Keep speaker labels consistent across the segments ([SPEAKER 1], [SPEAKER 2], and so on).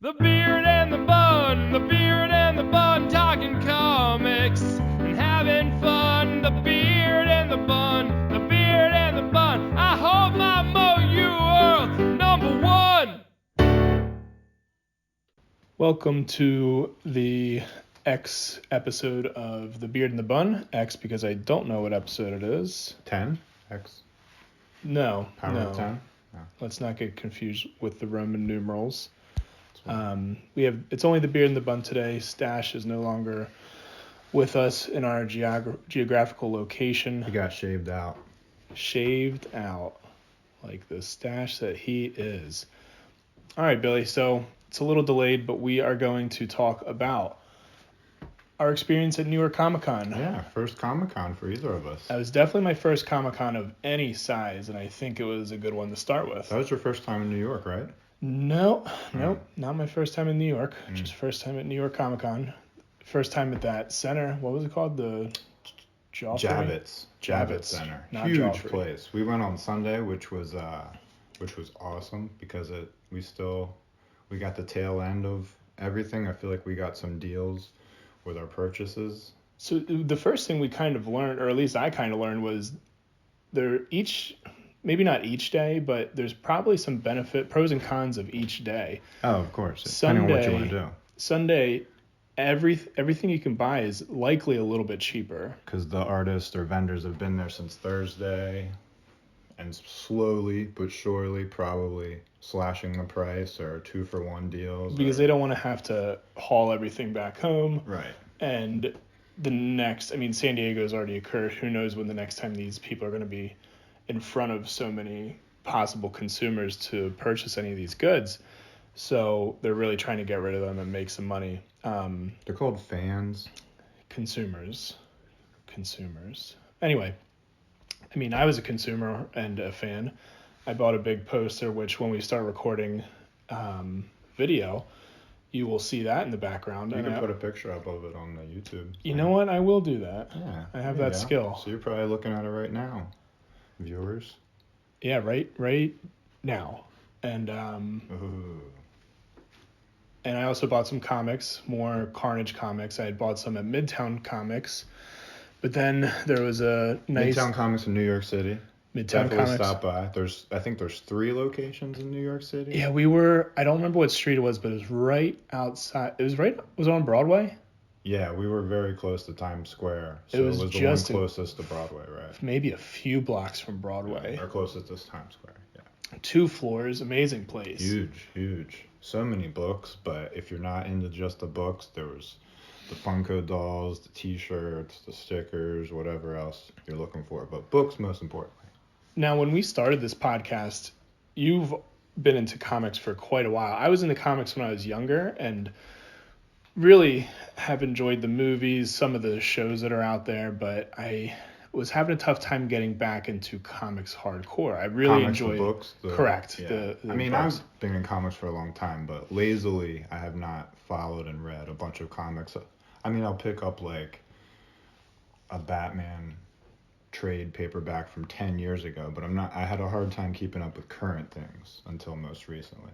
[SPEAKER 1] The beard and the bun, talking comics and having fun. The beard and the bun, I hope I mow you world number one. Welcome to the X episode of The Beard and the Bun. X because I don't know what episode it is.
[SPEAKER 2] 10? X?
[SPEAKER 1] No.
[SPEAKER 2] Power of 10? No.
[SPEAKER 1] Let's not get confused with the Roman numerals. It's only the beard and the bun today. Stash is no longer with us in our geographical location.
[SPEAKER 2] He got shaved out.
[SPEAKER 1] Shaved out, like the Stash that he is. All right, Billy. So it's a little delayed, but we are going to talk about our experience at New York Comic Con.
[SPEAKER 2] Yeah, first Comic Con for either of us.
[SPEAKER 1] That was definitely my first Comic Con of any size, and I think it was a good one to start with.
[SPEAKER 2] That was your first time in New York, right?
[SPEAKER 1] Nope, not my first time in New York. Just first time at New York Comic Con. First time at that center. What was it called? The
[SPEAKER 2] Javits Center.
[SPEAKER 1] Not
[SPEAKER 2] huge
[SPEAKER 1] Joffrey.
[SPEAKER 2] place. We went on Sunday, which was awesome because we got the tail end of everything. I feel like we got some deals with our purchases.
[SPEAKER 1] So the first thing we kind of learned, or at least I kind of learned, was maybe not each day, but there's probably some pros and cons of each day.
[SPEAKER 2] Oh, of course. Depending on what you want to do.
[SPEAKER 1] Sunday, everything you can buy is likely a little bit cheaper.
[SPEAKER 2] Because the artists or vendors have been there since Thursday, and slowly but surely probably slashing the price or 2-for-1 deals.
[SPEAKER 1] Because they don't want to have to haul everything back home.
[SPEAKER 2] Right.
[SPEAKER 1] And San Diego's already occurred. Who knows when the next time these people are going to be in front of so many possible consumers to purchase any of these goods. So they're really trying to get rid of them and make some money.
[SPEAKER 2] They're called fans.
[SPEAKER 1] Consumers. Anyway, I was a consumer and a fan. I bought a big poster, which when we start recording video, you will see that in the background.
[SPEAKER 2] You can put a picture up of it on the YouTube.
[SPEAKER 1] You know what? I will do that.
[SPEAKER 2] Yeah.
[SPEAKER 1] I have that skill.
[SPEAKER 2] So you're probably looking at it right now. Viewers.
[SPEAKER 1] Yeah, right now. And and I also bought some comics, more Carnage comics. I had bought some at Midtown Comics, but then there was a nice
[SPEAKER 2] Midtown Comics in New York City.
[SPEAKER 1] Midtown
[SPEAKER 2] Definitely
[SPEAKER 1] Comics.
[SPEAKER 2] Stop by. I think there's 3 locations in New York City.
[SPEAKER 1] Yeah, I don't remember what street it was, but it was right outside. Was it on Broadway?
[SPEAKER 2] Yeah, we were very close to Times Square. So
[SPEAKER 1] It was
[SPEAKER 2] the
[SPEAKER 1] just
[SPEAKER 2] one closest to Broadway, right?
[SPEAKER 1] Maybe a few blocks from Broadway.
[SPEAKER 2] Our closest is Times Square, yeah.
[SPEAKER 1] 2 floors, amazing place.
[SPEAKER 2] Huge. So many books, but if you're not into just the books, there was the Funko dolls, the t-shirts, the stickers, whatever else you're looking for. But books, most importantly.
[SPEAKER 1] Now, when we started this podcast, you've been into comics for quite a while. I was into comics when I was younger and really have enjoyed the movies, some of the shows that are out there, but I was having a tough time getting back into comics hardcore. I really enjoy
[SPEAKER 2] books.
[SPEAKER 1] Correct.
[SPEAKER 2] Yeah. I've been in comics for a long time, but lazily I have not followed and read a bunch of comics. I'll pick up like a Batman trade paperback from 10 years ago, but I had a hard time keeping up with current things until most recently.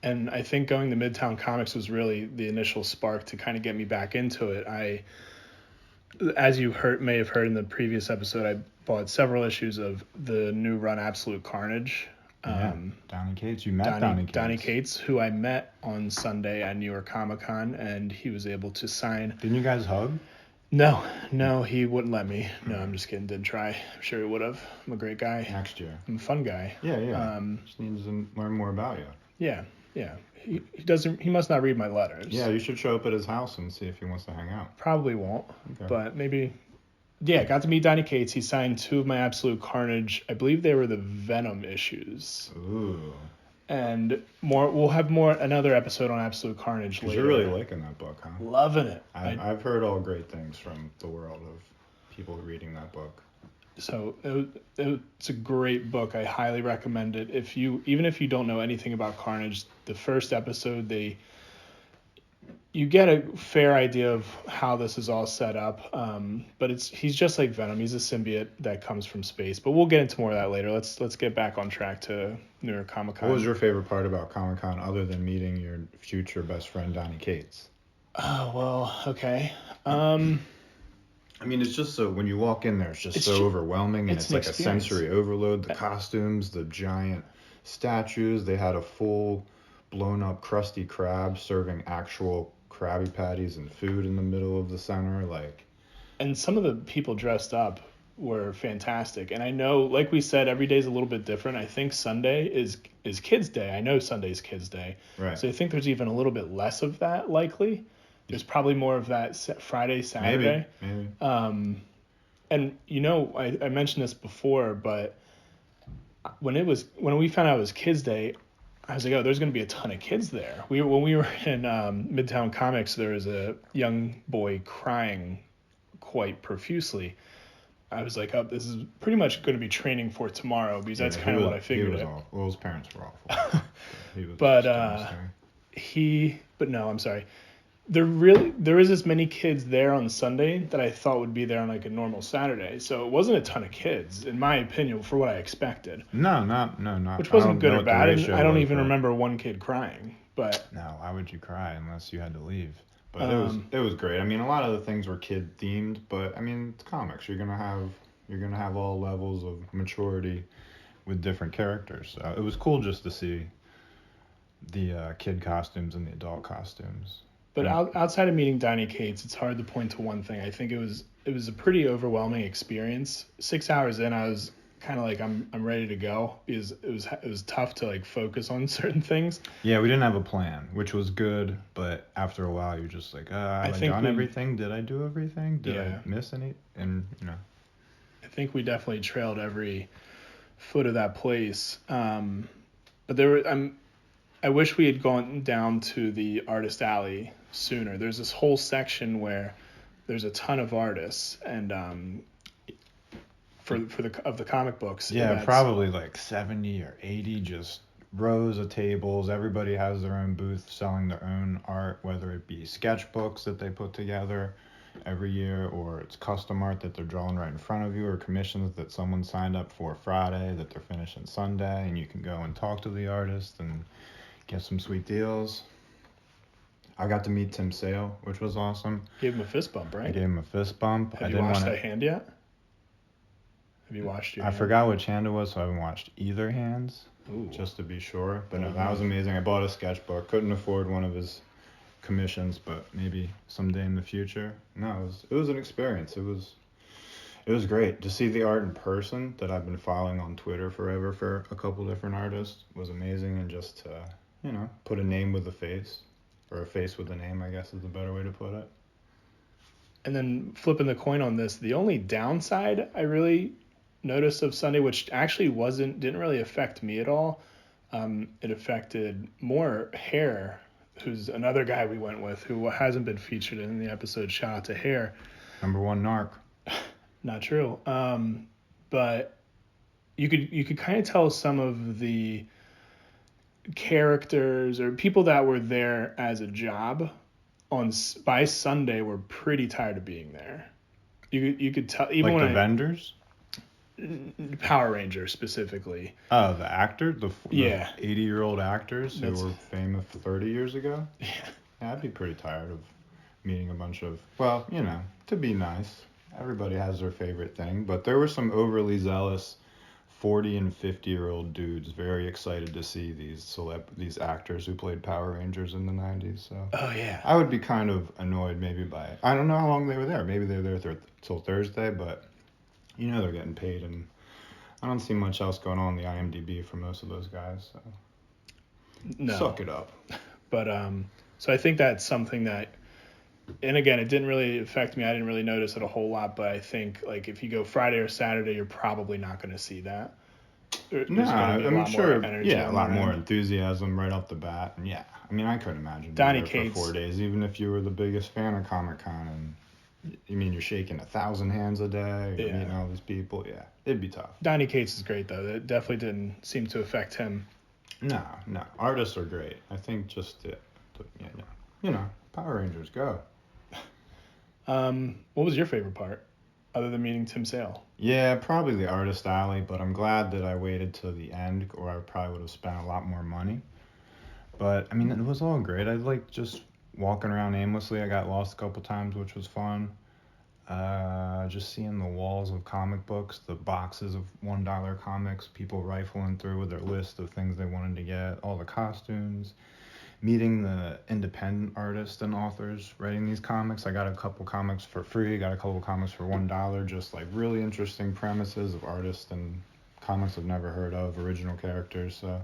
[SPEAKER 1] And I think going to Midtown Comics was really the initial spark to kind of get me back into it. As you may have heard in the previous episode, I bought several issues of the new run Absolute Carnage.
[SPEAKER 2] Donny Cates. You met Donny Cates.
[SPEAKER 1] Donny Cates, who I met on Sunday at New York Comic Con, and he was able to sign.
[SPEAKER 2] Didn't you guys hug?
[SPEAKER 1] No, he wouldn't let me. No, I'm just kidding. Didn't try. I'm sure he would have. I'm a great guy.
[SPEAKER 2] Next year.
[SPEAKER 1] I'm a fun guy.
[SPEAKER 2] Yeah. Just needs to learn more about you.
[SPEAKER 1] Yeah. He must not read my letters.
[SPEAKER 2] Yeah, you should show up at his house and see if he wants to hang out.
[SPEAKER 1] Probably won't.
[SPEAKER 2] Okay.
[SPEAKER 1] But maybe. Yeah, got to meet Donny Cates. He signed 2 of my Absolute Carnage. I believe they were the Venom issues.
[SPEAKER 2] Ooh.
[SPEAKER 1] And we'll have another episode on Absolute Carnage later.
[SPEAKER 2] You're really liking that book, huh?
[SPEAKER 1] Loving it.
[SPEAKER 2] I've heard all great things from the world of people reading that book.
[SPEAKER 1] So it's a great book. I highly recommend it. Even if you don't know anything about Carnage, the first episode you get a fair idea of how this is all set up. But he's just like Venom. He's a symbiote that comes from space. But we'll get into more of that later. Let's get back on track to New York Comic Con.
[SPEAKER 2] What was your favorite part about Comic-Con other than meeting your future best friend Donny Cates?
[SPEAKER 1] Oh, well, okay.
[SPEAKER 2] I mean, it's just so, when you walk in there, it's just so overwhelming, and it's like a sensory overload. The costumes, the giant statues. They had a full blown up Krusty Krab serving actual Krabby Patties and food in the middle of the center.
[SPEAKER 1] And some of the people dressed up were fantastic. And I know, like we said, every day is a little bit different. I think Sunday is Kids Day. I know Sunday's Kids Day.
[SPEAKER 2] Right.
[SPEAKER 1] So I think there's even a little bit less of that likely. There's probably more of that Friday, Saturday.
[SPEAKER 2] Maybe.
[SPEAKER 1] And I mentioned this before, but when we found out it was Kids Day, I was like, oh, there's going to be a ton of kids there. When we were in Midtown Comics, there was a young boy crying quite profusely. I was like, oh, this is pretty much going to be training for tomorrow, because that's kind of what I figured.
[SPEAKER 2] Well, his parents were awful.
[SPEAKER 1] But no, I'm sorry. There is as many kids there on Sunday that I thought would be there on like a normal Saturday. So it wasn't a ton of kids, in my opinion, for what I expected.
[SPEAKER 2] No.
[SPEAKER 1] Which wasn't good or bad. And I don't even remember one kid crying. But
[SPEAKER 2] no, why would you cry unless you had to leave? But it was great. I mean, a lot of the things were kid themed, but I mean, it's comics. You're gonna have all levels of maturity with different characters. So it was cool just to see the kid costumes and the adult costumes.
[SPEAKER 1] But outside of meeting Donny Cates, it's hard to point to one thing. I think it was a pretty overwhelming experience. 6 hours in, I was kind of like, I'm ready to go, because it was tough to like focus on certain things.
[SPEAKER 2] Yeah, we didn't have a plan, which was good, but after a while you're just like, have I done everything? Did I do everything? Did I miss any? And
[SPEAKER 1] I think we definitely trailed every foot of that place. But I wish we had gone down to the artist alley sooner. There's this whole section where there's a ton of artists, and for the comic books.
[SPEAKER 2] Yeah, probably like 70 or 80 just rows of tables. Everybody has their own booth selling their own art, whether it be sketchbooks that they put together every year, or it's custom art that they're drawing right in front of you, or commissions that someone signed up for Friday that they're finishing Sunday, and you can go and talk to the artist and get some sweet deals. I got to meet Tim Sale, which was awesome.
[SPEAKER 1] Gave him a fist bump, right?
[SPEAKER 2] I gave him a fist bump.
[SPEAKER 1] Have you washed that hand yet? Have you washed your hand?
[SPEAKER 2] I forgot which hand it was, so I haven't washed either hands.
[SPEAKER 1] Ooh.
[SPEAKER 2] Just to be sure. But no, that was amazing. I bought a sketchbook. Couldn't afford one of his commissions, but maybe someday in the future. No, it was an experience. It was great to see the art in person that I've been following on Twitter forever for a couple different artists. Was amazing, and just to put a name with a face, or a face with a name, I guess is a better way to put it.
[SPEAKER 1] And then flipping the coin on this, the only downside I really noticed of Sunday, which actually didn't really affect me at all, it affected more Hare, who's another guy we went with who hasn't been featured in the episode. Shout out to Hare.
[SPEAKER 2] Number one narc.
[SPEAKER 1] Not true. But you could kind of tell some of the characters or people that were there as a job by Sunday were pretty tired of being there. You could tell, even
[SPEAKER 2] like the vendors.
[SPEAKER 1] Power Ranger specifically.
[SPEAKER 2] Oh, the actor, the 80-year-old actors who were famous 30 years ago.
[SPEAKER 1] Yeah,
[SPEAKER 2] I'd be pretty tired of meeting a bunch of, well, to be nice. Everybody has their favorite thing, but there were some overly zealous 40 and 50-year-old dudes very excited to see these actors who played Power Rangers in the 90s. So
[SPEAKER 1] oh yeah,
[SPEAKER 2] I would be kind of annoyed maybe I don't know how long they were there. Maybe they were there till Thursday, but they're getting paid, and I don't see much else going on in the IMDb for most of those guys. So
[SPEAKER 1] no,
[SPEAKER 2] suck it up.
[SPEAKER 1] But so I think that's something that. And again, it didn't really affect me. I didn't really notice it a whole lot, but I think like if you go Friday or Saturday, you're probably not going to see that.
[SPEAKER 2] No, I'm sure. A lot more enthusiasm right off the bat. And I couldn't imagine
[SPEAKER 1] Donny
[SPEAKER 2] being there for 4 days, even if you were the biggest fan of Comic-Con. And you mean you're shaking 1,000 hands a day, you're meeting all these people. Yeah, it'd be tough.
[SPEAKER 1] Donny Cates is great though. It definitely didn't seem to affect him.
[SPEAKER 2] No, artists are great. I think just Power Rangers, go.
[SPEAKER 1] What was your favorite part, other than meeting Tim Sale?
[SPEAKER 2] Yeah, probably the artist alley, but I'm glad that I waited till the end, or I probably would have spent a lot more money. But I mean, it was all great. I like just walking around aimlessly. I got lost a couple times, which was fun. Just seeing the walls of comic books, the boxes of $1 comics, people rifling through with their list of things they wanted to get, all the costumes, meeting the independent artists and authors writing these comics. I got a couple comics for free, got a couple comics for $1, just like really interesting premises of artists and comics I've never heard of, original characters. So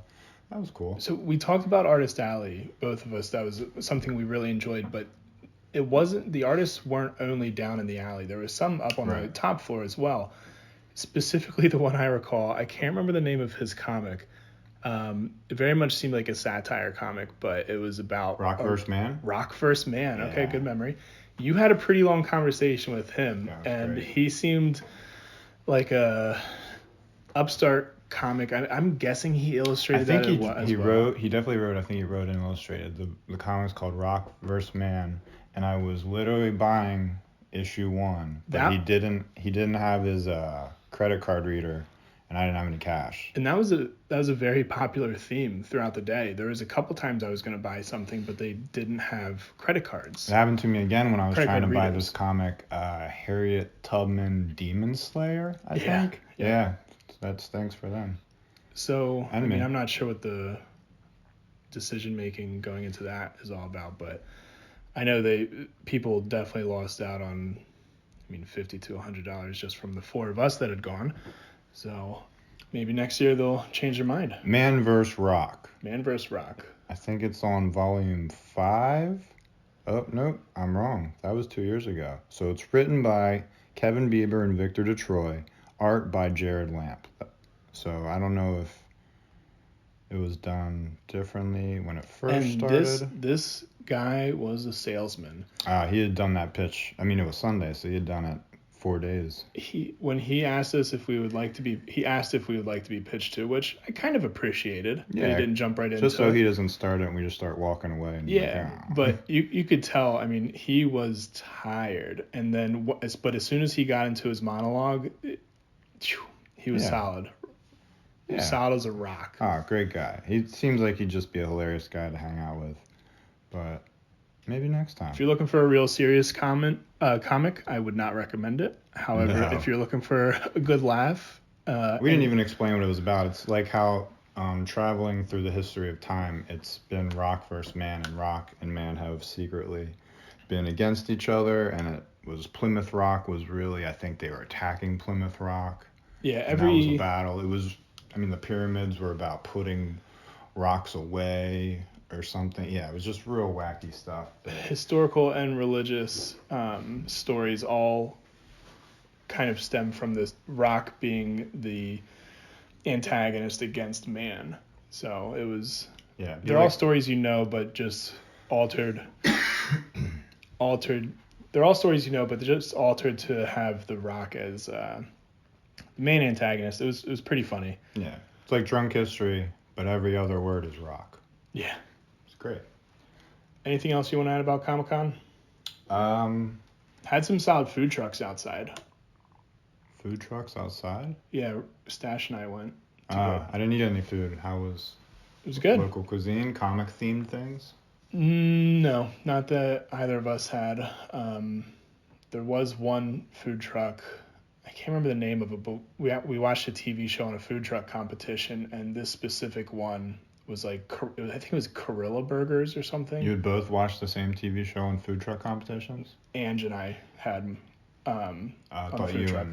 [SPEAKER 2] that was cool.
[SPEAKER 1] So we talked about Artist Alley, both of us. That was something we really enjoyed, but it wasn't, the artists weren't only down in the alley. There was some up on the top floor as well. Specifically, the one I recall, I can't remember the name of his comic. It very much seemed like a satire comic, but it was about
[SPEAKER 2] Rockverse Man.
[SPEAKER 1] Rockverse Man.
[SPEAKER 2] Yeah.
[SPEAKER 1] Okay, good memory. You had a pretty long conversation with him, and
[SPEAKER 2] great.
[SPEAKER 1] he seemed like a upstart comic. I'm guessing he illustrated
[SPEAKER 2] I think
[SPEAKER 1] that
[SPEAKER 2] he wrote. He definitely wrote. I think he wrote and illustrated the comic's called Rockverse Man, and I was literally buying issue 1, but he didn't have his credit card reader, and I didn't have any cash.
[SPEAKER 1] And that was a very popular theme throughout the day. There was a couple times I was going to buy something, but they didn't have credit cards.
[SPEAKER 2] It happened to me again when I was trying to buy this comic, Harriet Tubman Demon Slayer, I think. Yeah. That's thanks for them.
[SPEAKER 1] So, I mean, I'm not sure what the decision making going into that is all about, but I know people definitely lost out on, $50 to $100 just from the 4 of us that had gone. So maybe next year they'll change their mind.
[SPEAKER 2] Man vs. Rock.
[SPEAKER 1] Man vs. Rock.
[SPEAKER 2] I think it's on volume 5. Oh, nope, I'm wrong. That was 2 years ago. So it's written by Kevin Bieber and Victor DeTroy. Art by Jared Lamp. So I don't know if it was done differently when it first started.
[SPEAKER 1] This guy was a salesman.
[SPEAKER 2] He had done that pitch. It was Sunday, so he had done it 4 days.
[SPEAKER 1] When he asked us if we would like to be, he asked if we would like to be pitched to, which I kind of appreciated. Yeah, he didn't jump right into it.
[SPEAKER 2] Just so he doesn't start it and we just start walking away. And
[SPEAKER 1] but you could tell. He was tired, and then but as soon as he got into his monologue, he was solid. Yeah. Solid as a rock.
[SPEAKER 2] Oh, great guy. He seems like he'd just be a hilarious guy to hang out with. But maybe next time.
[SPEAKER 1] If you're looking for a real serious comic, I would not recommend it. However, if you're looking for a good laugh...
[SPEAKER 2] we didn't even explain what it was about. It's like how traveling through the history of time, it's been Rock versus Man, and Rock and Man have secretly been against each other, and it was Plymouth Rock was really, I think they were attacking Plymouth Rock.
[SPEAKER 1] Yeah,
[SPEAKER 2] that was a battle. It was, the pyramids were about putting rocks away or something. Yeah, it was just real wacky stuff.
[SPEAKER 1] Historical and religious stories all kind of stem from this Rock being the antagonist against man. So it was. Yeah, they're all stories but just altered. They're all stories but they're just altered to have the Rock as. Main antagonist. It was pretty funny.
[SPEAKER 2] Yeah, it's like Drunk History, but every other word is rock.
[SPEAKER 1] Yeah,
[SPEAKER 2] it's great.
[SPEAKER 1] Anything else you want to add about Comic-Con? Had some solid food trucks outside.
[SPEAKER 2] Food trucks outside?
[SPEAKER 1] Yeah, Stash and I went.
[SPEAKER 2] I didn't eat any food. How was?
[SPEAKER 1] It was good.
[SPEAKER 2] Local cuisine, comic themed things.
[SPEAKER 1] No, not that either of us had. There was one food truck. I can't remember the name of it, but we watched a TV show on a food truck competition, and this specific one was I think it was Gorilla Burgers or something.
[SPEAKER 2] You had both watched the same TV show on food truck competitions?
[SPEAKER 1] Ange and I had on a food truck.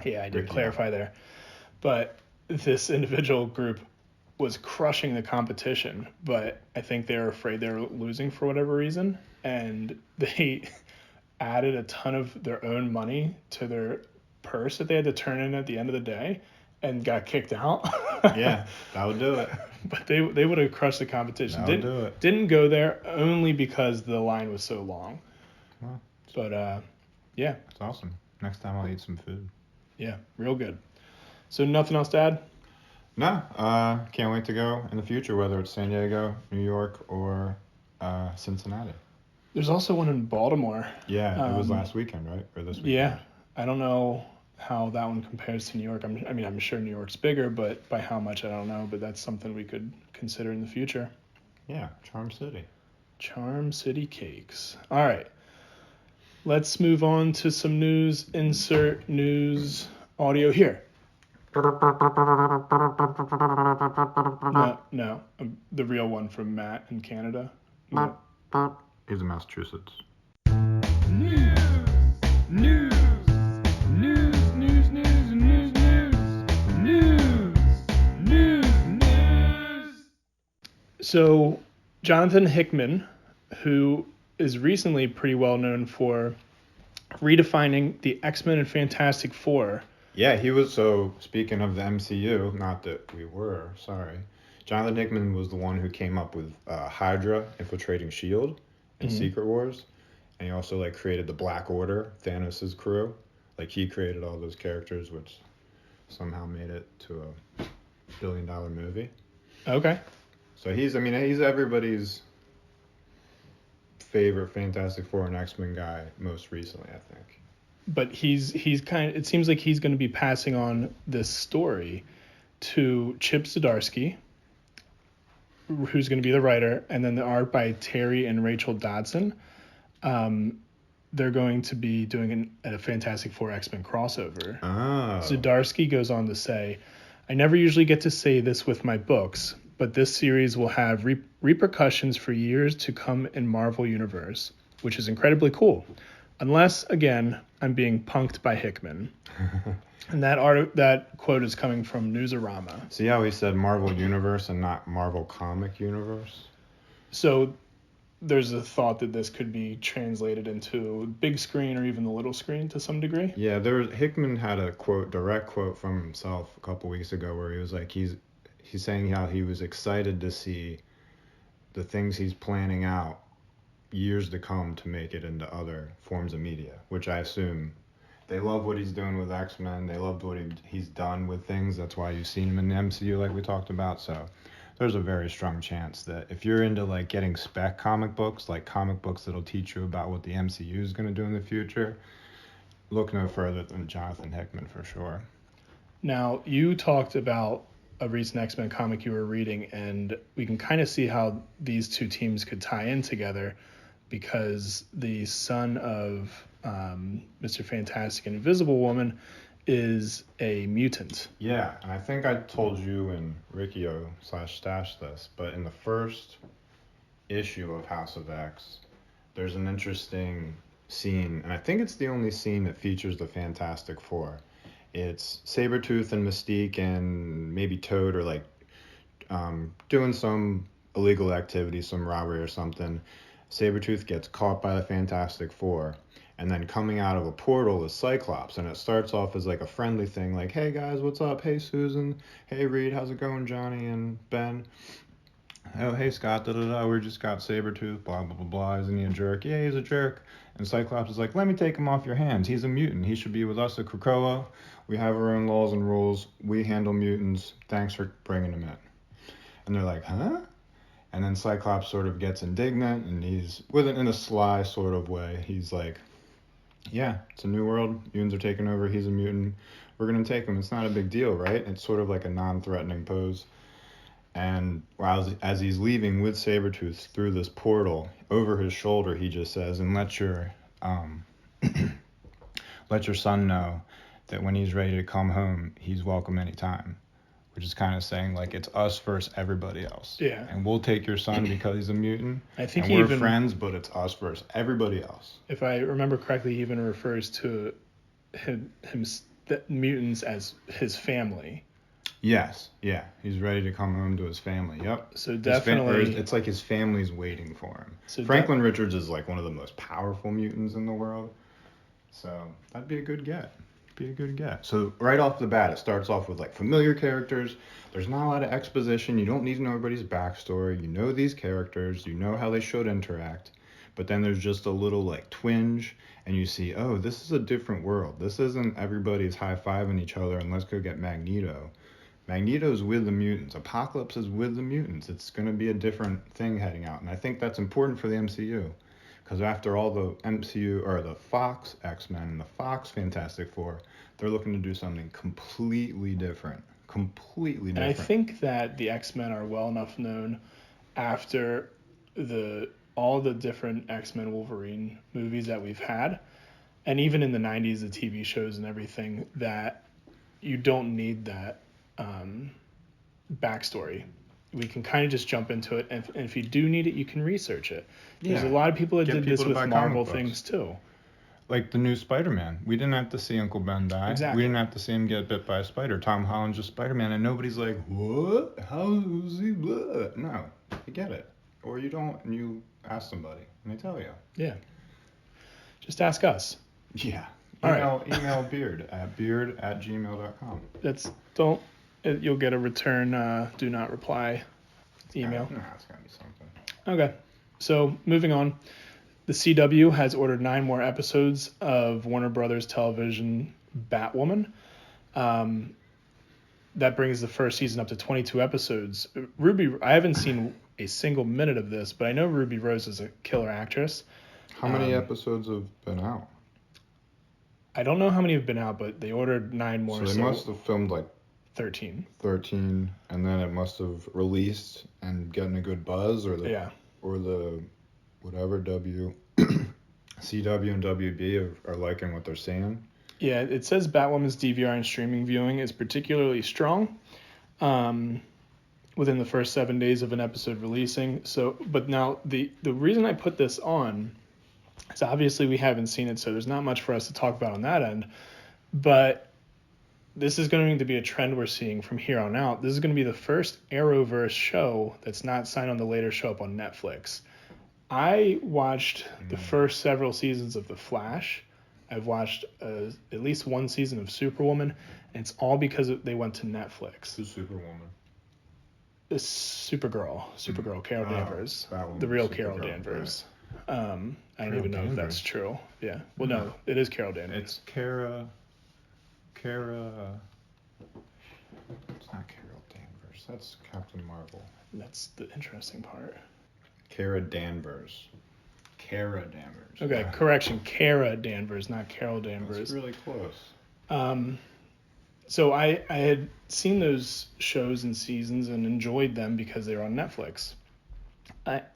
[SPEAKER 1] Yeah, I did
[SPEAKER 2] Ricky
[SPEAKER 1] clarify there. But this individual group was crushing the competition, but I think they were afraid they were losing for whatever reason, and they added a ton of their own money to their purse that they had to turn in at the end of the day and got kicked out.
[SPEAKER 2] Yeah, that would do it.
[SPEAKER 1] But they would have crushed the competition.
[SPEAKER 2] That would do it.
[SPEAKER 1] Didn't go there only because the line was so long.
[SPEAKER 2] Well,
[SPEAKER 1] but yeah.
[SPEAKER 2] It's awesome. Next time I'll eat some food.
[SPEAKER 1] Yeah, real good. So nothing else to add?
[SPEAKER 2] No, can't wait to go in the future, whether it's San Diego, New York, or Cincinnati.
[SPEAKER 1] There's also one in Baltimore.
[SPEAKER 2] Yeah, it was last weekend, right? Or this weekend?
[SPEAKER 1] Yeah, I don't know how that one compares to New York. I'm sure New York's bigger, but by how much I don't know. But that's something we could consider in the future.
[SPEAKER 2] Yeah, Charm City.
[SPEAKER 1] Charm City Cakes. All right. Let's move on to some news. Insert news audio here. No, the real one from Matt in Canada. No.
[SPEAKER 2] He's in Massachusetts.
[SPEAKER 1] News. So, Jonathan Hickman, who is recently pretty well known for redefining the X-Men and Fantastic Four.
[SPEAKER 2] Yeah, he was, so speaking of the MCU, not that we were, sorry. Jonathan Hickman was the one who came up with Hydra infiltrating S.H.I.E.L.D. in Secret Wars. And he also, like, created the Black Order, Thanos' crew. Like, he created all those characters, which somehow made it to a billion-dollar movie.
[SPEAKER 1] Okay.
[SPEAKER 2] So he's everybody's favorite Fantastic Four and X-Men guy most recently, I think.
[SPEAKER 1] But it seems like he's going to be passing on this story to Chip Zdarsky, who's going to be the writer, and then the art by Terry and Rachel Dodson. They're going to be doing a Fantastic Four X-Men crossover.
[SPEAKER 2] Oh.
[SPEAKER 1] Zdarsky goes on to say, "I never usually get to say this with my books, but this series will have repercussions for years to come in Marvel Universe, which is incredibly cool. Unless, again, I'm being punked by Hickman." And that quote is coming from Newsarama.
[SPEAKER 2] See how he said Marvel Universe and not Marvel Comic Universe?
[SPEAKER 1] So there's a thought that this could be translated into big screen or even the little screen to some degree.
[SPEAKER 2] Yeah, Hickman had a direct quote from himself a couple weeks ago where he was like, he's saying how he was excited to see the things he's planning out years to come to make it into other forms of media, which I assume they love what he's doing with X-Men. They loved what he's done with things. That's why you've seen him in the MCU like we talked about. So there's a very strong chance that if you're into like getting spec comic books, like comic books that'll teach you about what the MCU is going to do in the future, look no further than Jonathan Hickman for sure.
[SPEAKER 1] Now, you talked about a recent X-Men comic you were reading, and we can kind of see how these two teams could tie in together, because the son of Mr. Fantastic and Invisible Woman is a mutant.
[SPEAKER 2] Yeah, and I think I told you and Riccio/Stash this, but in the first issue of House of X, there's an interesting scene, and I think it's the only scene that features the Fantastic Four. It's Sabretooth and Mystique and maybe Toad are like doing some illegal activity, some robbery or something. Sabretooth gets caught by the Fantastic Four, and then coming out of a portal is Cyclops, and it starts off as like a friendly thing, like, "Hey guys, what's up? Hey Susan, hey Reed, how's it going, Johnny and Ben? Oh, hey Scott, we just got Sabretooth, blah blah blah blah, isn't he a jerk? Yeah, he's a jerk." And Cyclops is like, "Let me take him off your hands. He's a mutant. He should be with us at Krakoa. We have our own laws and rules. We handle mutants. Thanks for bringing him in." And they're like, "Huh?" And then Cyclops sort of gets indignant, and he's, in a sly sort of way, he's like, "Yeah, it's a new world. Mutants are taking over. He's a mutant. We're going to take him. It's not a big deal, right?" It's sort of like a non-threatening pose. And as he's leaving with Sabretooth through this portal, over his shoulder, he just says, "And let your son know that when he's ready to come home, he's welcome anytime." Which is kind of saying, like, it's us versus everybody else.
[SPEAKER 1] Yeah.
[SPEAKER 2] And we'll take your son because he's a mutant.
[SPEAKER 1] I think
[SPEAKER 2] we're friends, but it's us versus everybody else.
[SPEAKER 1] If I remember correctly, he even refers to the mutants as his family.
[SPEAKER 2] Yes, yeah. He's ready to come home to his family. Yep.
[SPEAKER 1] So definitely.
[SPEAKER 2] It's like his family's waiting for him.
[SPEAKER 1] So
[SPEAKER 2] Franklin Richards is like one of the most powerful mutants in the world. So that'd be a good get. So right off the bat, it starts off with like familiar characters. There's not a lot of exposition. You don't need to know everybody's backstory. You know these characters. You know how they should interact. But then there's just a little like twinge, and you see, oh, this is a different world. This isn't everybody's high-fiving each other and let's go get Magneto. Magneto's with the mutants. Apocalypse is with the mutants. It's going to be a different thing heading out. And I think that's important for the MCU. Because after all the MCU, or the Fox X-Men and the Fox Fantastic Four, they're looking to do something completely different. Completely different.
[SPEAKER 1] And I think that the X-Men are well enough known after all the different X-Men Wolverine movies that we've had, and even in the 90s, the TV shows and everything, that you don't need that backstory. We can kind of just jump into it, and if you do need it, you can research it. There's a lot of people that did this with Marvel things too.
[SPEAKER 2] Like the new Spider-Man. We didn't have to see Uncle Ben die.
[SPEAKER 1] Exactly.
[SPEAKER 2] We didn't have to see him get bit by a spider. Tom Holland's just Spider-Man, and nobody's like, what? How is he? Blah? No, you get it. Or you don't, and you ask somebody, and they tell you.
[SPEAKER 1] Yeah. Just ask us.
[SPEAKER 2] Yeah.
[SPEAKER 1] All
[SPEAKER 2] Email beard@gmail.com.
[SPEAKER 1] You'll get a return do not reply email.
[SPEAKER 2] No, it's got to be something.
[SPEAKER 1] Okay. So moving on. The CW has ordered 9 more episodes of Warner Brothers Television Batwoman. That brings the first season up to 22 episodes. I haven't seen a single minute of this, but I know Ruby Rose is a killer actress.
[SPEAKER 2] How many episodes have been out?
[SPEAKER 1] I don't know how many have been out, but they ordered 9 more.
[SPEAKER 2] So they must have filmed like
[SPEAKER 1] 13.
[SPEAKER 2] 13, and then it must have released and gotten a good buzz, or the whatever CW and WB are liking what they're seeing.
[SPEAKER 1] Yeah, it says Batwoman's DVR and streaming viewing is particularly strong within the first 7 days of an episode releasing. So, but now the reason I put this on is obviously we haven't seen it, so there's not much for us to talk about on that end. But this is going to be a trend we're seeing from here on out. This is going to be the first ARROWVERSE show that's not signed on to later show up on Netflix. I watched the first several seasons of The Flash. I've watched at least one season of Superwoman, and it's all because they went to Netflix.
[SPEAKER 2] Who's Superwoman?
[SPEAKER 1] Supergirl, Carol Danvers, the real Carol Danvers. Right. I don't even know if that's true. Yeah. Well, no, it is Carol Danvers.
[SPEAKER 2] It's Kara. It's not Carol Danvers. That's Captain Marvel.
[SPEAKER 1] That's the interesting part.
[SPEAKER 2] Kara Danvers.
[SPEAKER 1] Okay, correction. Kara Danvers, not Carol Danvers.
[SPEAKER 2] That's really close.
[SPEAKER 1] So I had seen those shows and seasons and enjoyed them because they were on Netflix.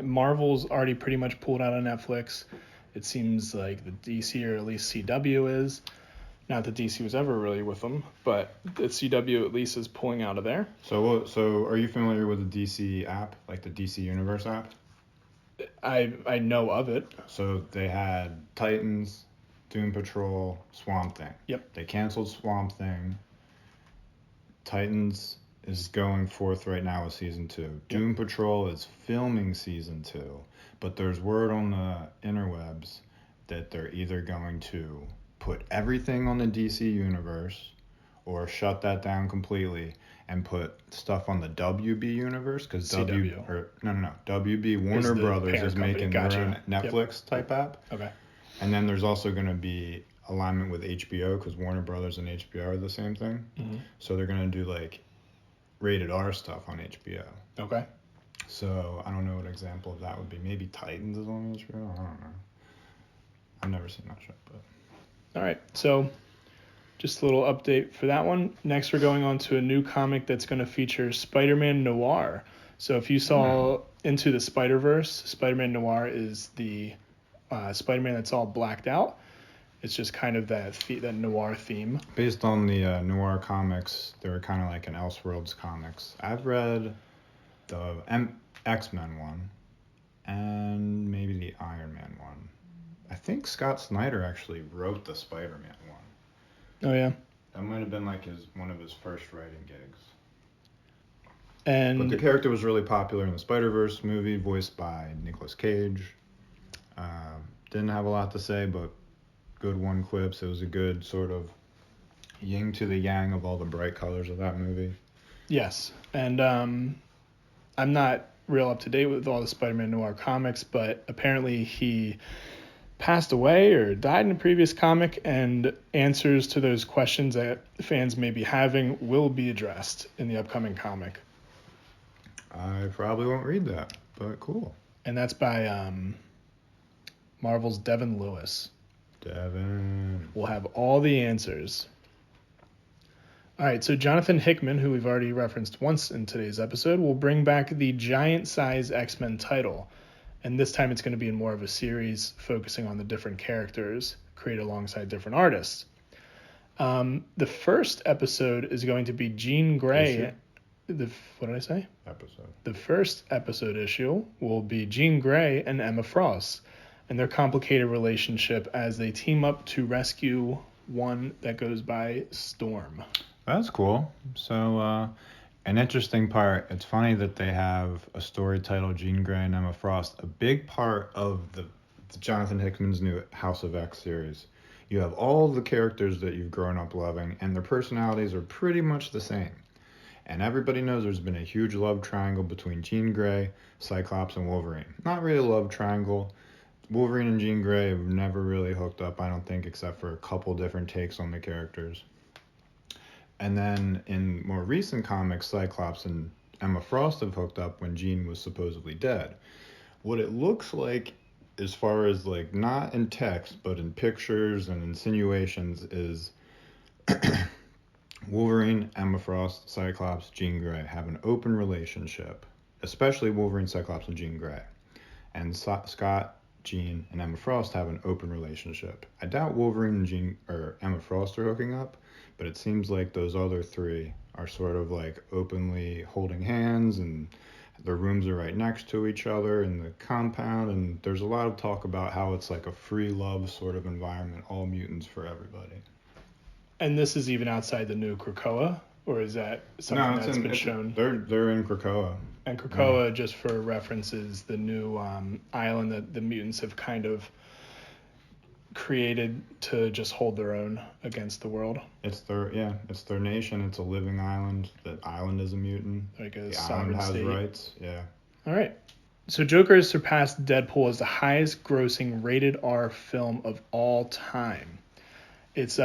[SPEAKER 1] Marvel's already pretty much pulled out of Netflix. It seems like the DC, or at least CW, is. Not that DC was ever really with them, but the CW at least is pulling out of there.
[SPEAKER 2] So are you familiar with the DC app, like the DC Universe app?
[SPEAKER 1] I know of it.
[SPEAKER 2] So they had Titans, Doom Patrol, Swamp Thing.
[SPEAKER 1] Yep.
[SPEAKER 2] They canceled Swamp Thing. Titans is going forth right now with season 2. Yep. Doom Patrol is filming season 2, but there's word on the interwebs that they're either going to put everything on the DC universe or shut that down completely and put stuff on the WB universe, because WB Warner Brothers is making their own Netflix type app.
[SPEAKER 1] Okay.
[SPEAKER 2] And then there's also going to be alignment with HBO, because Warner Brothers and HBO are the same thing. Mm-hmm. So they're going to do like rated R stuff on HBO.
[SPEAKER 1] Okay.
[SPEAKER 2] So I don't know what example of that would be. Maybe Titans is on HBO. I don't know. I've never seen that show, but.
[SPEAKER 1] All right. So just a little update for that one. Next, we're going on to a new comic that's going to feature Spider-Man Noir. So if you saw Into the Spider-Verse, Spider-Man Noir is the Spider-Man that's all blacked out. It's just kind of that noir theme.
[SPEAKER 2] Based on the noir comics, they were kind of like an Elseworlds comics. I've read the X-Men one and maybe the Iron Man one. I think Scott Snyder actually wrote the Spider-Man one.
[SPEAKER 1] Oh, yeah?
[SPEAKER 2] That might have been like one of his first writing gigs.
[SPEAKER 1] But
[SPEAKER 2] the character was really popular in the Spider-Verse movie, voiced by Nicolas Cage. Didn't have a lot to say, but good one clips. It was a good sort of yin to the yang of all the bright colors of that movie.
[SPEAKER 1] Yes, and I'm not real up to date with all the Spider-Man Noir comics, but apparently he passed away or died in a previous comic, and answers to those questions that fans may be having will be addressed in the upcoming comic.
[SPEAKER 2] I probably won't read that, but cool.
[SPEAKER 1] And that's by Marvel's Devin Lewis.
[SPEAKER 2] Devin.
[SPEAKER 1] We'll have all the answers. All right, so Jonathan Hickman, who we've already referenced once in today's episode, will bring back the giant-size X-Men title. And this time it's going to be in more of a series focusing on the different characters created alongside different artists. The first episode is going to be Jean Grey. What did I say?
[SPEAKER 2] Episode.
[SPEAKER 1] The first episode issue will be Jean Grey and Emma Frost and their complicated relationship as they team up to rescue one that goes by Storm.
[SPEAKER 2] That's cool. So, an interesting part, it's funny that they have a story titled Jean Grey and Emma Frost. A big part of the Jonathan Hickman's new House of X series. You have all the characters that you've grown up loving, and their personalities are pretty much the same. And everybody knows there's been a huge love triangle between Jean Grey, Cyclops, and Wolverine. Not really a love triangle. Wolverine and Jean Grey have never really hooked up, I don't think, except for a couple different takes on the characters. And then in more recent comics, Cyclops and Emma Frost have hooked up when Jean was supposedly dead. What it looks like, as far as like not in text, but in pictures and insinuations, is Wolverine, Emma Frost, Cyclops, Jean Grey have an open relationship, especially Wolverine, Cyclops, and Jean Grey. And Scott, Jean, and Emma Frost have an open relationship. I doubt Wolverine and Emma Frost are hooking up, but it seems like those other three are sort of like openly holding hands, and their rooms are right next to each other in the compound, and there's a lot of talk about how it's like a free love sort of environment, all mutants for everybody.
[SPEAKER 1] And this is even outside the new Krakoa, or is that something that's been shown?
[SPEAKER 2] They're in Krakoa.
[SPEAKER 1] And Krakoa, just for reference, is the new island that the mutants have kind of created to just hold their own against the world.
[SPEAKER 2] It's their nation. It's a living island. The island is a mutant.
[SPEAKER 1] Like a
[SPEAKER 2] the
[SPEAKER 1] sovereign
[SPEAKER 2] island has
[SPEAKER 1] state.
[SPEAKER 2] Rights. Yeah.
[SPEAKER 1] All right. So Joker has surpassed Deadpool as the highest grossing rated R film of all time. It's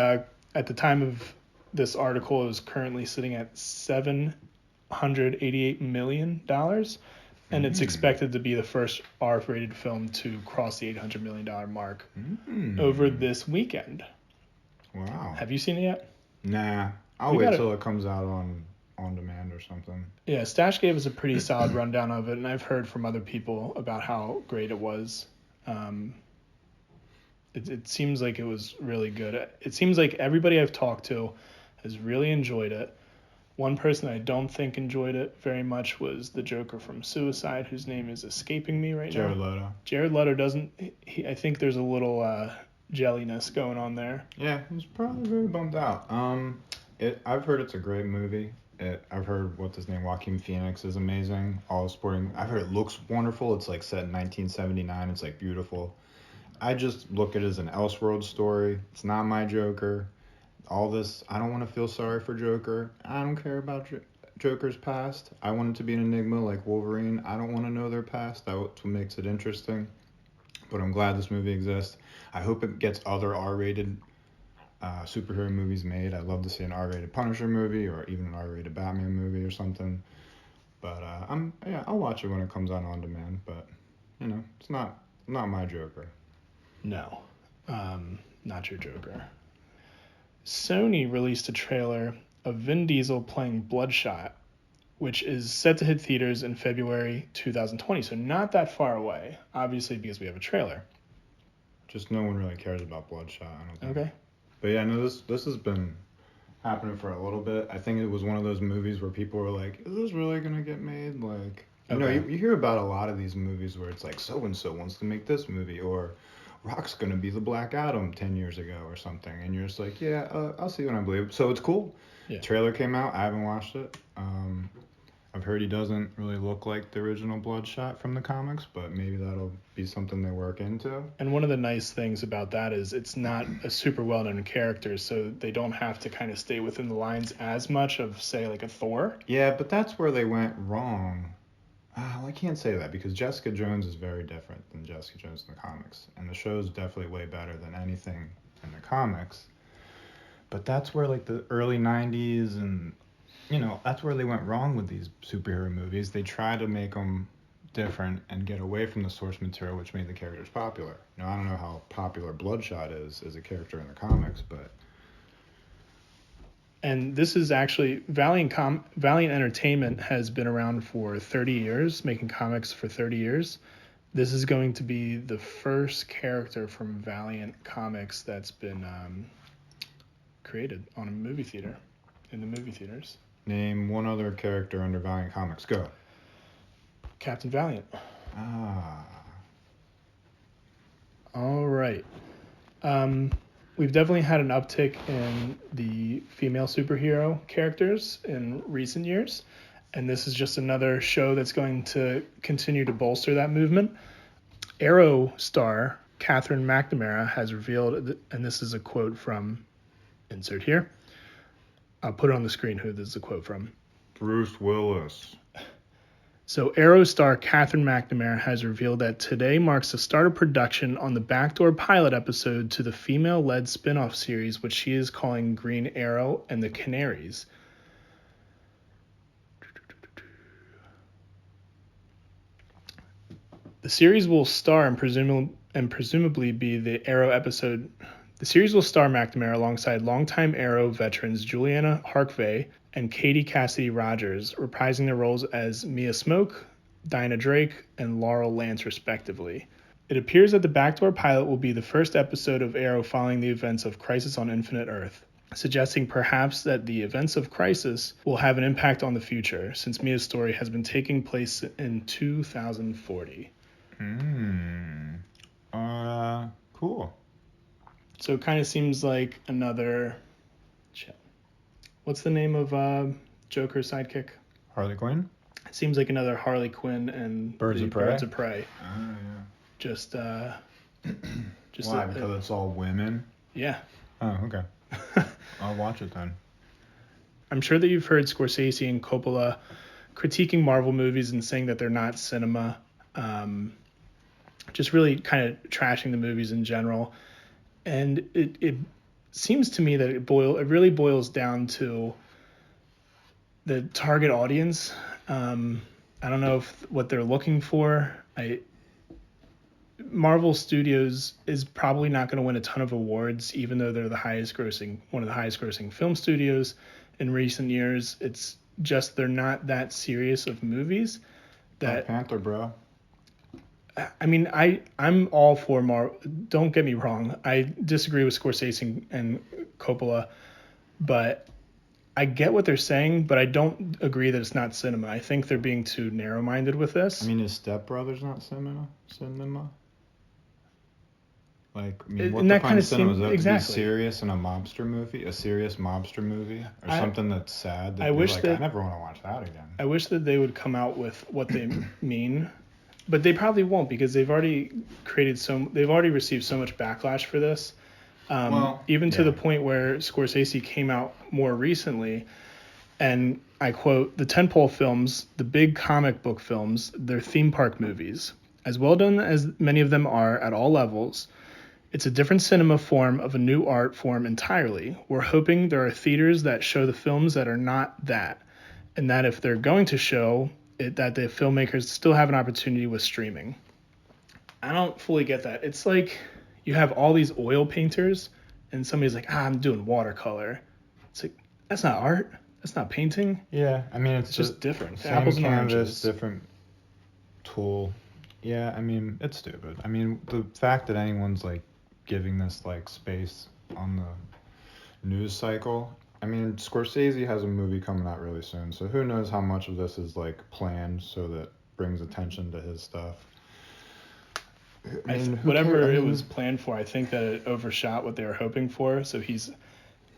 [SPEAKER 1] at the time of this article, is currently sitting at $788 million, and it's expected to be the first R-rated film to cross the $800 million mark over this weekend.
[SPEAKER 2] Wow.
[SPEAKER 1] Have you seen it yet?
[SPEAKER 2] Nah. I'll wait till it comes out on demand or something.
[SPEAKER 1] Yeah, Stash gave us a pretty solid rundown of it, and I've heard from other people about how great it was. It seems like it was really good. It seems like everybody I've talked to has really enjoyed it. One person I don't think enjoyed it very much was the Joker from Suicide, whose name is escaping me right
[SPEAKER 2] Jared
[SPEAKER 1] now.
[SPEAKER 2] Leto.
[SPEAKER 1] Jared Leto doesn't... I think there's a little jelliness going on there.
[SPEAKER 2] Yeah, he's probably very bummed out. I've heard it's a great movie. I've heard Joaquin Phoenix is amazing. I've heard it looks wonderful. It's like set in 1979. It's like beautiful. I just look at it as an Elseworld story. It's not my Joker. All this, I don't want to feel sorry for Joker. I don't care about Joker's past. I want it to be an enigma like Wolverine. I don't want to know their past. That's what makes it interesting. But I'm glad this movie exists. I hope it gets other R-rated superhero movies made. I'd love to see an R-rated Punisher movie or even an R-rated Batman movie or something. But I'll watch it when it comes out on demand. But it's not my Joker.
[SPEAKER 1] No, not your Joker. Sony released a trailer of Vin Diesel playing Bloodshot, which is set to hit theaters in February 2020, so not that far away, obviously because we have a trailer.
[SPEAKER 2] Just no one really cares about Bloodshot, I don't think.
[SPEAKER 1] Okay.
[SPEAKER 2] But yeah, no, this has been happening for a little bit. I think it was one of those movies where people were like, is this really going to get made? Like, you hear about a lot of these movies where it's like, so-and-so wants to make this movie, or Rock's going to be the Black Adam 10 years ago or something. And you're just like, yeah, I'll see when I believe. So it's cool.
[SPEAKER 1] Yeah.
[SPEAKER 2] Trailer came out. I haven't watched it. I've heard he doesn't really look like the original Bloodshot from the comics, but maybe that'll be something they work into.
[SPEAKER 1] And one of the nice things about that is it's not a super well-known character, so they don't have to kind of stay within the lines as much of, say, like a Thor.
[SPEAKER 2] Yeah, but that's where they went wrong. Well, I can't say that because Jessica Jones is very different than Jessica Jones in the comics, and the show's definitely way better than anything in the comics. But that's where like the early '90s and that's where they went wrong with these superhero movies. They try to make them different and get away from the source material, which made the characters popular. I don't know how popular Bloodshot is as a character in the comics, but
[SPEAKER 1] And this is actually Valiant Entertainment has been around for 30 years, making comics for 30 years. This is going to be the first character from Valiant Comics that's been created on a movie theater, in the movie theaters.
[SPEAKER 2] name one other character under Valiant Comics. Go.
[SPEAKER 1] Captain Valiant.
[SPEAKER 2] Ah.
[SPEAKER 1] All right. We've definitely had an uptick in the female superhero characters in recent years, and this is just another show that's going to continue to bolster that movement. Arrow star Catherine McNamara has revealed, and this is a quote from, insert here. I'll put it on the screen who this is a quote from.
[SPEAKER 2] Bruce Willis.
[SPEAKER 1] So Arrow star Catherine McNamara has revealed that today marks the start of production on the backdoor pilot episode to the female-led spin-off series, which she is calling Green Arrow and the Canaries. The series will star and presumably be the Arrow episode. The series will star McNamara alongside longtime Arrow veterans Juliana Harkvey and Katie Cassidy Rogers, reprising their roles as Mia Smoke, Dinah Drake, and Laurel Lance, respectively. It appears that the backdoor pilot will be the first episode of Arrow following the events of Crisis on Infinite Earth, suggesting perhaps that the events of Crisis will have an impact on the future, since Mia's story has been taking place in 2040.
[SPEAKER 2] Cool.
[SPEAKER 1] So it kind of seems like another... What's the name of Joker's sidekick?
[SPEAKER 2] Harley Quinn?
[SPEAKER 1] It seems like another Harley Quinn and
[SPEAKER 2] Birds of Prey.
[SPEAKER 1] Birds of Prey.
[SPEAKER 2] Oh, yeah.
[SPEAKER 1] Just
[SPEAKER 2] Why? Because it's all women?
[SPEAKER 1] Yeah.
[SPEAKER 2] Oh, okay. I'll watch it then.
[SPEAKER 1] I'm sure that you've heard Scorsese and Coppola critiquing Marvel movies and saying that they're not cinema. Just really kind of trashing the movies in general. And it seems to me that it really boils down to the target audience. I don't know what they're looking for. Marvel Studios is probably not going to win a ton of awards, even though they're one of the highest grossing film studios in recent years. It's just they're not that serious of movies.
[SPEAKER 2] Black Panther, bro.
[SPEAKER 1] I mean, I'm all for Marvel. Don't get me wrong. I disagree with Scorsese and Coppola, but I get what they're saying, but I don't agree that it's not cinema. I think they're being too narrow-minded with this.
[SPEAKER 2] I mean, is Step Brothers not cinema? Like, I mean, what
[SPEAKER 1] and that
[SPEAKER 2] defines
[SPEAKER 1] kind of
[SPEAKER 2] cinema? Is that
[SPEAKER 1] exactly.
[SPEAKER 2] to be serious in a serious mobster movie, or something that's sad? That I never want to watch that again.
[SPEAKER 1] I wish that they would come out with what they mean. But they probably won't because they've already received so much backlash for this. To the point where Scorsese came out more recently, and I quote, "The tentpole films, the big comic book films, they're theme park movies. As well done as many of them are at all levels, it's a different cinema form of a new art form entirely. We're hoping there are theaters that show the films that are not that, and that if they're going to show it, that the filmmakers still have an opportunity with streaming." I don't fully get that. It's like you have all these oil painters and somebody's like, I'm doing watercolor. It's like, that's not art. That's not painting.
[SPEAKER 2] Yeah, I mean, it's
[SPEAKER 1] just different.
[SPEAKER 2] Same
[SPEAKER 1] Apples and
[SPEAKER 2] canvas,
[SPEAKER 1] oranges.
[SPEAKER 2] different tool. Yeah, I mean, it's stupid. I mean, the fact that anyone's like giving this like space on the news cycle. I mean, Scorsese has a movie coming out really soon, so who knows how much of this is like planned so that brings attention to his stuff.
[SPEAKER 1] Whatever it was planned for, I think that it overshot what they were hoping for, so he's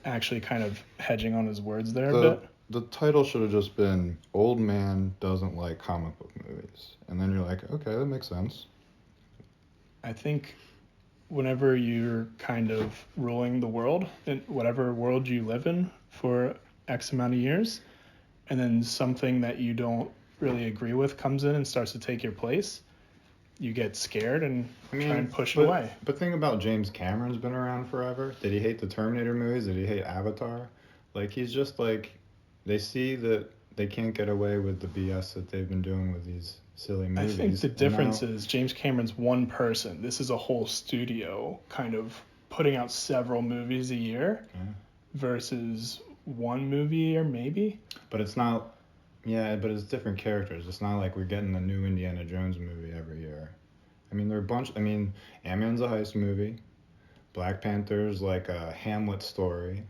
[SPEAKER 1] actually kind of hedging on his words there a bit.
[SPEAKER 2] The title should have just been Old Man Doesn't Like Comic Book Movies. And then you're like, okay, that makes sense.
[SPEAKER 1] I think whenever you're kind of ruling the world, in whatever world you live in for X amount of years, and then something that you don't really agree with comes in and starts to take your place, you get scared and try and push it away.
[SPEAKER 2] But think about James Cameron's been around forever. Did he hate the Terminator movies? Did he hate Avatar? Like, he's just like, they see that they can't get away with the BS that they've been doing with these silly movies.
[SPEAKER 1] I think the difference is James Cameron's one person. This is a whole studio kind of putting out several movies a year versus one movie a year maybe.
[SPEAKER 2] But it's not, but it's different characters. It's not like we're getting the new Indiana Jones movie every year. I mean, Ant-Man's a heist movie. Black Panther's like a Hamlet story.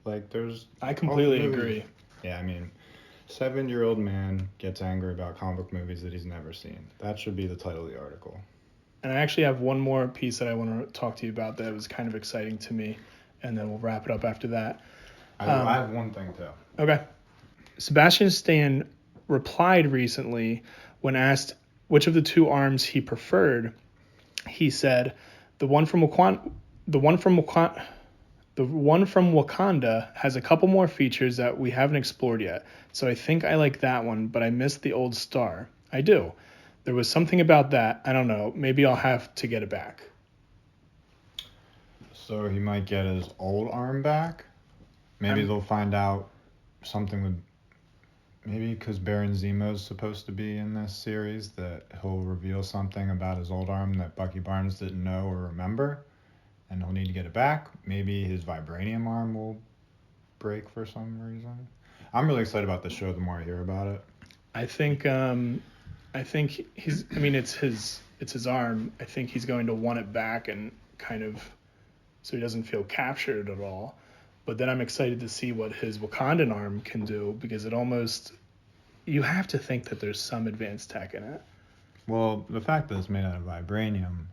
[SPEAKER 2] Like,
[SPEAKER 1] I completely agree.
[SPEAKER 2] Yeah, I mean, 7-year-old man gets angry about comic book movies that he's never seen. That should be the title of the article.
[SPEAKER 1] And I actually have one more piece that I want to talk to you about that was kind of exciting to me, and then we'll wrap it up after that.
[SPEAKER 2] I have one thing, too.
[SPEAKER 1] Okay. Sebastian Stan replied recently when asked which of the two arms he preferred. He said, the one from Wakanda has a couple more features that we haven't explored yet, so I think I like that one, but I miss the old star. I do. There was something about that. I don't know. Maybe I'll have to get it back.
[SPEAKER 2] So he might get his old arm back? Maybe they'll find out something with... Maybe because Baron Zemo's supposed to be in this series, that he'll reveal something about his old arm that Bucky Barnes didn't know or remember, and he'll need to get it back. Maybe his vibranium arm will break for some reason. I'm really excited about this show the more I hear about it.
[SPEAKER 1] I think it's his arm. I think he's going to want it back and kind of so he doesn't feel captured at all. But then I'm excited to see what his Wakandan arm can do, because you have to think that there's some advanced tech in it.
[SPEAKER 2] Well, the fact that it's made out of vibranium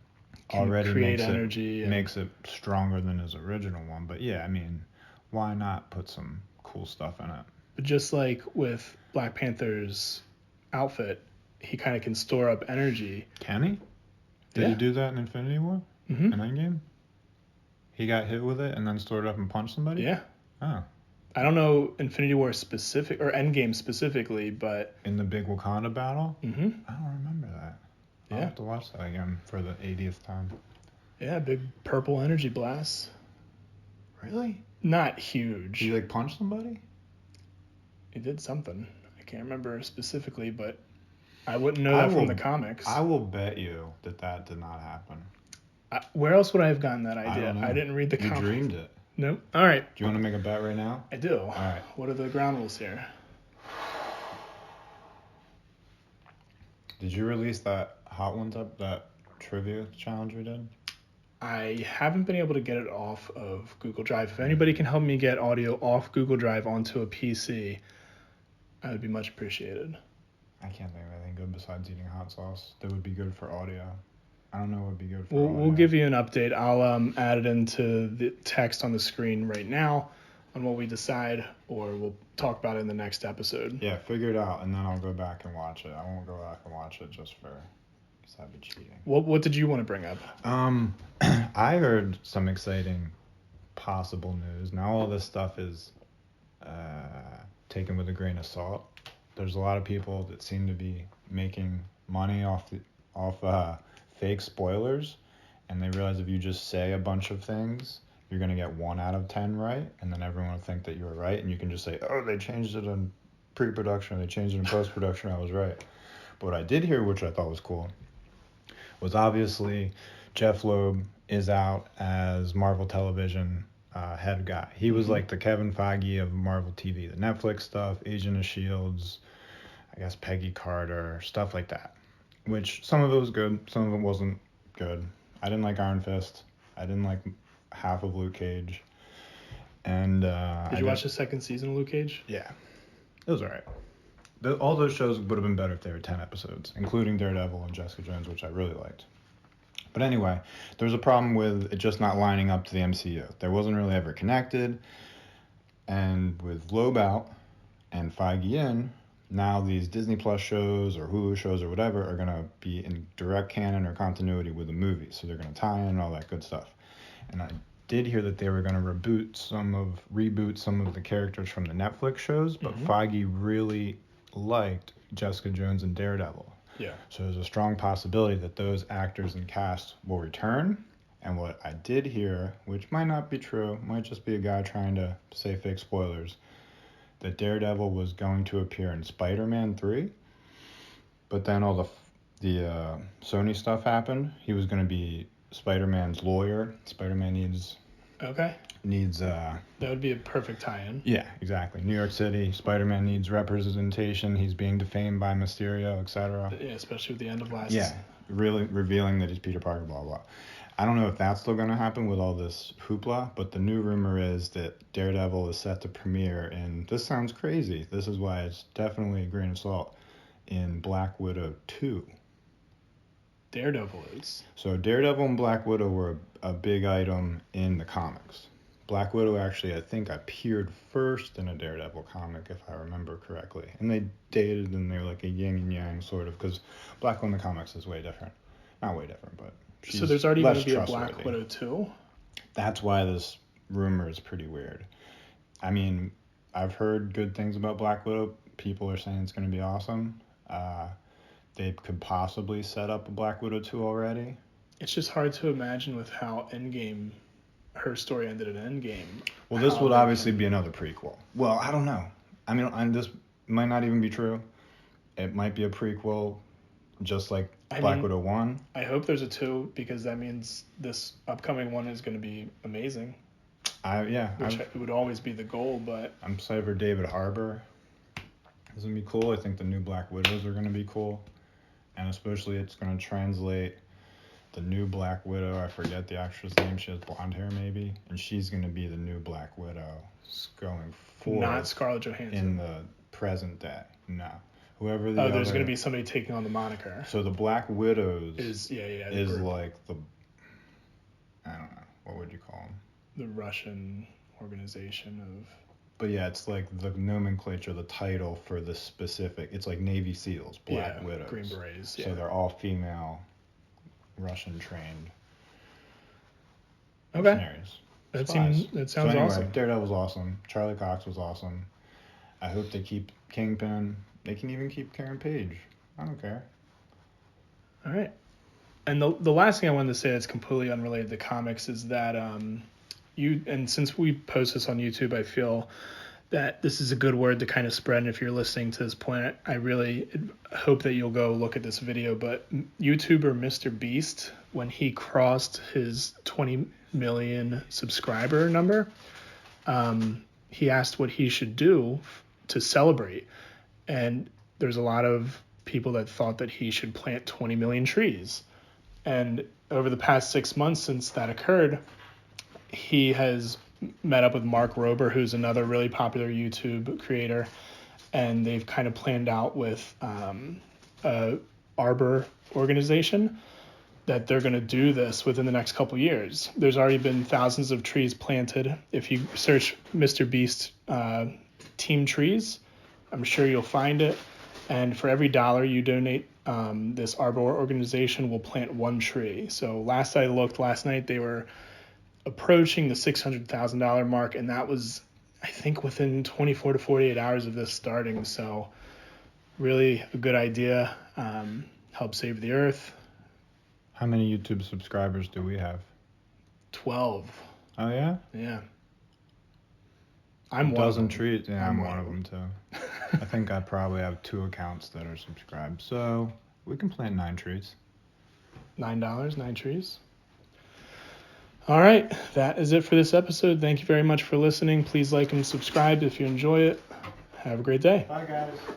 [SPEAKER 2] already makes it stronger than his original one. But yeah, I mean, why not put some cool stuff in it?
[SPEAKER 1] But just like with Black Panther's outfit, he kind of can store up energy.
[SPEAKER 2] Can he? Did he do that in Infinity War?
[SPEAKER 1] Mm-hmm.
[SPEAKER 2] In Endgame? He got hit with it and then stored up and punched somebody?
[SPEAKER 1] Yeah.
[SPEAKER 2] Oh.
[SPEAKER 1] I don't know Infinity War specific or Endgame specifically, but
[SPEAKER 2] in the big Wakanda battle?
[SPEAKER 1] Mm-hmm.
[SPEAKER 2] I don't remember that.
[SPEAKER 1] Yeah.
[SPEAKER 2] I'll have to watch that again for the 80th time.
[SPEAKER 1] Yeah, big purple energy blast.
[SPEAKER 2] Really?
[SPEAKER 1] Not huge.
[SPEAKER 2] Did he punch somebody?
[SPEAKER 1] He did something. I can't remember specifically, but I wouldn't know that from the comics.
[SPEAKER 2] I will bet you that did not happen.
[SPEAKER 1] Where else would I have gotten that idea? I didn't read the comics.
[SPEAKER 2] You dreamed it.
[SPEAKER 1] Nope. All right.
[SPEAKER 2] Do you want to make a bet right now?
[SPEAKER 1] I do.
[SPEAKER 2] All right.
[SPEAKER 1] What are the ground rules here?
[SPEAKER 2] Did you release that Hot Ones up, that trivia challenge we did?
[SPEAKER 1] I haven't been able to get it off of Google Drive. If anybody can help me get audio off Google Drive onto a PC, I would be much appreciated.
[SPEAKER 2] I can't think of anything good besides eating hot sauce that would be good for audio. I don't know what would be good for audio.
[SPEAKER 1] We'll give you an update. I'll add it into the text on the screen right now on what we decide, or we'll talk about it in the next episode.
[SPEAKER 2] Yeah, figure it out, and then I'll go back and watch it. I won't go back and watch it just for... because I'd be cheating.
[SPEAKER 1] What did you want to bring up?
[SPEAKER 2] I heard some exciting possible news. Now all this stuff is taken with a grain of salt. There's a lot of people that seem to be making money off fake spoilers, and they realize if you just say a bunch of things, you're going to get 1 out of 10 right, and then everyone will think that you were right, and you can just say, oh, they changed it in pre-production, or they changed it in post-production, I was right. But what I did hear, which I thought was cool, was obviously Jeff Loeb is out as Marvel Television head guy. He was like the Kevin Feige of Marvel TV, the Netflix stuff, Agent of Shields, I guess Peggy Carter, stuff like that. Which some of it was good, some of it wasn't good. I didn't like Iron Fist. I didn't like half of Luke Cage. And
[SPEAKER 1] did you watch the second season of Luke Cage?
[SPEAKER 2] Yeah, it was alright. All those shows would have been better if they were 10 episodes, including Daredevil and Jessica Jones, which I really liked. But anyway, there was a problem with it just not lining up to the MCU. There wasn't really ever connected. And with Loeb out and Feige in, now these Disney Plus shows or Hulu shows or whatever are going to be in direct canon or continuity with the movie. So they're going to tie in and all that good stuff. And I did hear that they were going to reboot some of the characters from the Netflix shows, but Feige really liked Jessica Jones and Daredevil.
[SPEAKER 1] Yeah.
[SPEAKER 2] So there's a strong possibility that those actors and cast will return. And what I did hear, which might not be true, might just be a guy trying to say fake spoilers, that Daredevil was going to appear in Spider-Man 3, but then all the Sony stuff happened. He was going to be Spider-Man's lawyer. Spider-Man needs
[SPEAKER 1] that would be a perfect tie-in.
[SPEAKER 2] Yeah, exactly. New York City, Spider-Man needs representation. He's being defamed by Mysterio, etc.
[SPEAKER 1] Yeah, especially with the end of last.
[SPEAKER 2] Yeah, really revealing that he's Peter Parker, blah blah. I don't know if that's still going to happen with all this hoopla, but the new rumor is that Daredevil is set to premiere in, this sounds crazy, this is why it's definitely a grain of salt, in Black Widow 2.
[SPEAKER 1] Daredevil is.
[SPEAKER 2] So Daredevil and Black Widow were a big item in the comics. Black Widow actually, I think, appeared first in a Daredevil comic, if I remember correctly. And they dated and they were like a yin and yang, sort of, because Black Widow in the comics is way different. Not way different, but
[SPEAKER 1] so there's already going to be a Black Widow 2?
[SPEAKER 2] That's why this rumor is pretty weird. I mean, I've heard good things about Black Widow. People are saying it's going to be awesome. They could possibly set up a Black Widow 2 already.
[SPEAKER 1] It's just hard to imagine with how her story ended in Endgame.
[SPEAKER 2] Well, this would obviously be another prequel. Well, I don't know. I mean, this might not even be true. It might be a prequel, just like Black Widow 1.
[SPEAKER 1] I hope there's a 2, because that means this upcoming one is going to be amazing. It would always be the goal, but
[SPEAKER 2] I'm excited for David Harbour. It's going to be cool. I think the new Black Widows are going to be cool. And especially it's going to translate the new Black Widow. I forget the actress name. She has blonde hair maybe. And she's going to be the new Black Widow going forward.
[SPEAKER 1] Not Scarlett Johansson.
[SPEAKER 2] In the present day. No. Whoever
[SPEAKER 1] there's going to be somebody taking on the moniker.
[SPEAKER 2] So the Black Widows
[SPEAKER 1] is
[SPEAKER 2] like the, I don't know, what would you call them?
[SPEAKER 1] The Russian organization of...
[SPEAKER 2] But yeah, it's like the nomenclature, the title for the specific, it's like Navy SEALs, Black Widows.
[SPEAKER 1] Green Berets, yeah.
[SPEAKER 2] So they're all female, Russian trained mercenaries.
[SPEAKER 1] That sounds awesome.
[SPEAKER 2] Daredevil's awesome. Charlie Cox was awesome. I hope they keep Kingpin. They can even keep Karen Page. I don't care.
[SPEAKER 1] All right. And the last thing I wanted to say that's completely unrelated to comics is that and since we post this on YouTube, I feel that this is a good word to kind of spread. And if you're listening to this point, I really hope that you'll go look at this video. But YouTuber Mr. Beast, when he crossed his 20 million subscriber number, he asked what he should do to celebrate. And there's a lot of people that thought that he should plant 20 million trees. And over the past 6 months since that occurred, he has met up with Mark Rober, who's another really popular YouTube creator, and they've kind of planned out with a arbor organization that they're going to do this within the next couple years. There's already been thousands of trees planted. If you search Mr. Beast Team Trees, I'm sure you'll find it. And for every $1 you donate, this arbor organization will plant 1 tree. So last night, they were approaching the $600,000 mark, and that was, I think, within 24 to 48 hours of this starting. So really a good idea. Help save the earth.
[SPEAKER 2] How many YouTube subscribers do we have?
[SPEAKER 1] 12.
[SPEAKER 2] Oh, yeah?
[SPEAKER 1] Yeah. I'm one of them.
[SPEAKER 2] Trees. Yeah, I'm one of them, too. I think I probably have 2 accounts that are subscribed. So we can plant 9 trees.
[SPEAKER 1] $9, 9 trees. All right, that is it for this episode. Thank you very much for listening. Please like and subscribe if you enjoy it. Have a great day.
[SPEAKER 2] Bye, guys.